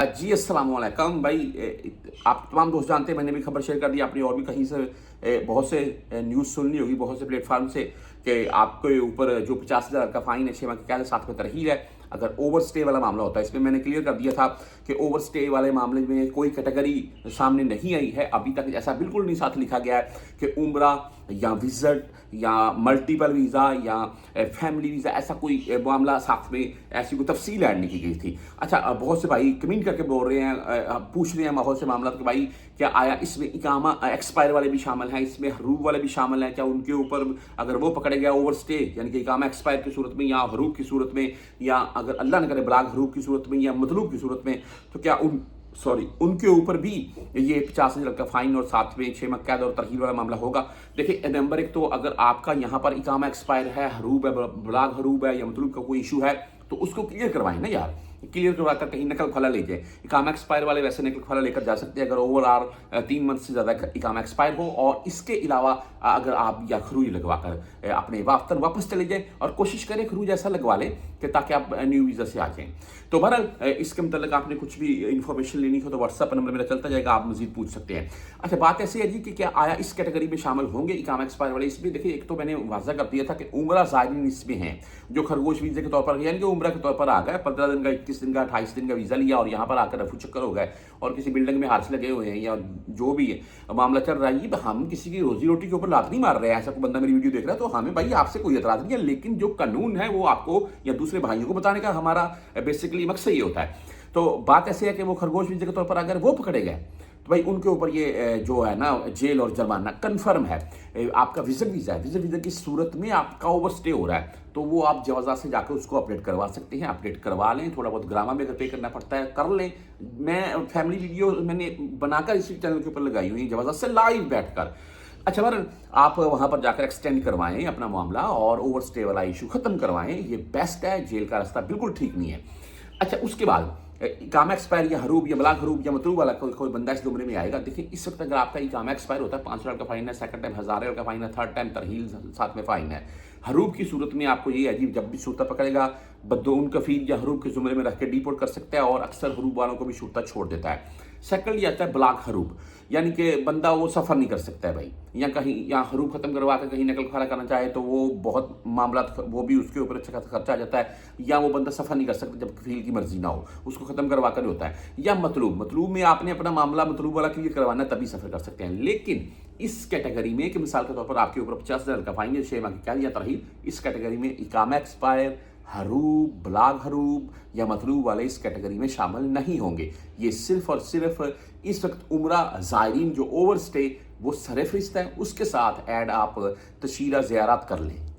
जी अस्सलाम वालेकुम भाई। आप तमाम दोस्त जानते हैं, मैंने भी खबर शेयर कर दी, आपने और भी कहीं से बहुत से न्यूज़ सुन ली होगी, बहुत से प्लेटफॉर्म से कि आपके ऊपर जो 50,000 का फाइन है, 6 माह की कैद, साथ में तरहील है अगर ओवर स्टे वाला मामला होता है। इसमें मैंने क्लियर कर दिया था कि ओवर स्टे वाले मामले में कोई कैटेगरी सामने नहीं आई है अभी तक। ऐसा बिल्कुल नहीं साथ लिखा गया है कि उम्रा या विजिट या मल्टीपल वीज़ा या फैमिली वीज़ा, ऐसा कोई मामला साथ में ऐसी कोई तफसील ऐड नहीं की गई थी। अच्छा, बहुत से भाई कमेंट करके बोल रहे हैं, पूछ रहे हैं माहौल से मामला कि भाई क्या आया इसमें इकामा एक्सपायर वाले भी शामिल हैं, इसमें हरूब वाले भी शामिल हैं, क्या उनके ऊपर अगर वो पकड़े गया ओवर स्टे यानी कि इकामा एक्सपायर की सूरत में या हरूब की सूरत में, या अगर अल्लाह न करे बलाग हरूब की सूरत में या मतलूब की सूरत में, तो क्या उनके ऊपर भी ये 50,000 का फाइन और साथ में 6 माह कैद और तरहील वाला मामला होगा। देखिए, नंबर एक तो अगर आपका यहाँ पर इकामा एक्सपायर है, हरूब है, बलाग हरूब है या मतलूब का कोई इशू है, तो उसको क्लियर करवाएं ना यार। क्लियर करवाकर कहीं नकल फला ले जाए। इकामा एक्सपायर वाले वैसे नकल फला लेकर जा सकते हैं अगर ओवरऑल 3 मंथ से ज़्यादा इकामा एक्सपायर हो, और इसके अलावा अगर आप या खरूज लगवा कर अपने वतन वापस चले जाएं और कोशिश करें खरूज ऐसा लगवा लें कि ताकि आप न्यू वीज़ा से आ जाएं। तो बहरहाल इसके मतलब आपने कुछ भी इन्फॉर्मेशन लेनी हो तो व्हाट्सअप नंबर मेरा चलता जाएगा, आप मजीद पूछ सकते हैं। अच्छा, बात ऐसी है जी कि क्या आया इस कैटेगरी में शामिल होंगे इकामा एक्सपायर वाले? इसमें देखिए, एक तो मैंने वाज़ा कर दिया था कि उम्रा ज़ायरीन इसमें हैं जो खरगोश वीज़े के तौर पर यानी कि उम्रा के तौर पर आ गए, 15 दिन का, 21 दिन का, 28 दिन का वीज़ा लिया और यहाँ पर आकर रफू चक्कर हो गए और किसी बिल्डिंग में हाथ लगे हुए हैं या जो भी है मामला चल रहा है। ये हम किसी की रोजी रोटी के ऊपर लात नहीं मार रहे हैं। ऐसा कोई बंदा मेरी वीडियो देख रहा है तो हमें भाई आपसे कोई एतराज़ नहीं है, लेकिन जो कानून है वो आपको या दूसरे भाइयों को बताने का हमारा बेसिकली मकसद ये होता है। तो बात ऐसी है कि वो खरगोश वीज़े के तौर पर अगर वो पकड़े गए तो भाई उनके ऊपर ये जो है ना जेल और जुर्माना कन्फर्म है। आपका विजिट वीज़ा है, विजिट वीज़ा की सूरत में आपका ओवर स्टे हो रहा है तो वो आप जवाज़ा से जाकर उसको अपडेट करवा सकते हैं। अपडेट करवा लें, थोड़ा बहुत ग्रामा में अगर पे करना पड़ता है कर लें। मैं फैमिली वीडियो मैंने बनाकर इसी चैनल के ऊपर लगाई हुई है जवाज़ा से लाइव बैठकर। अच्छा, पर आप वहाँ पर जाकर एक्सटेंड करवाएं अपना मामला और ओवर स्टे वाला इशू ख़त्म करवाएं, ये बेस्ट है। जेल का रास्ता बिल्कुल ठीक नहीं है। अच्छा, उसके बाद इकामा एक्सपायर या हरूब या बलाग हरूब या मतलूब वाला कोई बंदा इस जुमरे में आएगा। देखिए, इस वक्त अगर आपका इकामा एक्सपायर होता है 500 का फाइन है, सेकंड टाइम 1000 का फाइन है, थर्ड टाइम तरहील साथ में फाइन है। हरूब की सूरत में आपको ये अजीब जब भी सूरत पकड़ेगा बदून कफील या हरूब के जुमरे में रख के डिपोर्ट कर सकता है और अक्सर हरूब वालों को भी सूरत छोड़ देता है। सेकंड ये आता है बलाग हरूब, यानी कि बंदा वो सफ़र नहीं कर सकता है भाई, या कहीं या हरूब ख़त्म करवा कर कहीं नकल खड़ा करना चाहे तो वो बहुत मामला वो भी उसके ऊपर अच्छा खासा खर्चा आ जाता है, या वो बंदा सफ़र नहीं कर सकता जब कफील की मर्जी ना हो, उसको ख़त्म करवा कर होता है। या मतलूब में आपने अपना मामला मतलूब वाला क्लियर करवाना तभी सफ़र कर सकते हैं। लेकिन इस कैटेगरी में कि मिसाल के तौर पर आपके ऊपर 50,000 का फाइन है, 6 माह की कैद या तरहील, इस कैटेगरी में इकामा एक्सपायर, हरूब, बलाग हरूब या मतलूब वाले इस कैटेगरी में शामिल नहीं होंगे। ये सिर्फ और सिर्फ इस वक्त उम्रा ज़ायरीन जो ओवर स्टे वो सरफ़रिस्त है, उसके साथ ऐड आप तशीरा ज़ियारत कर लें।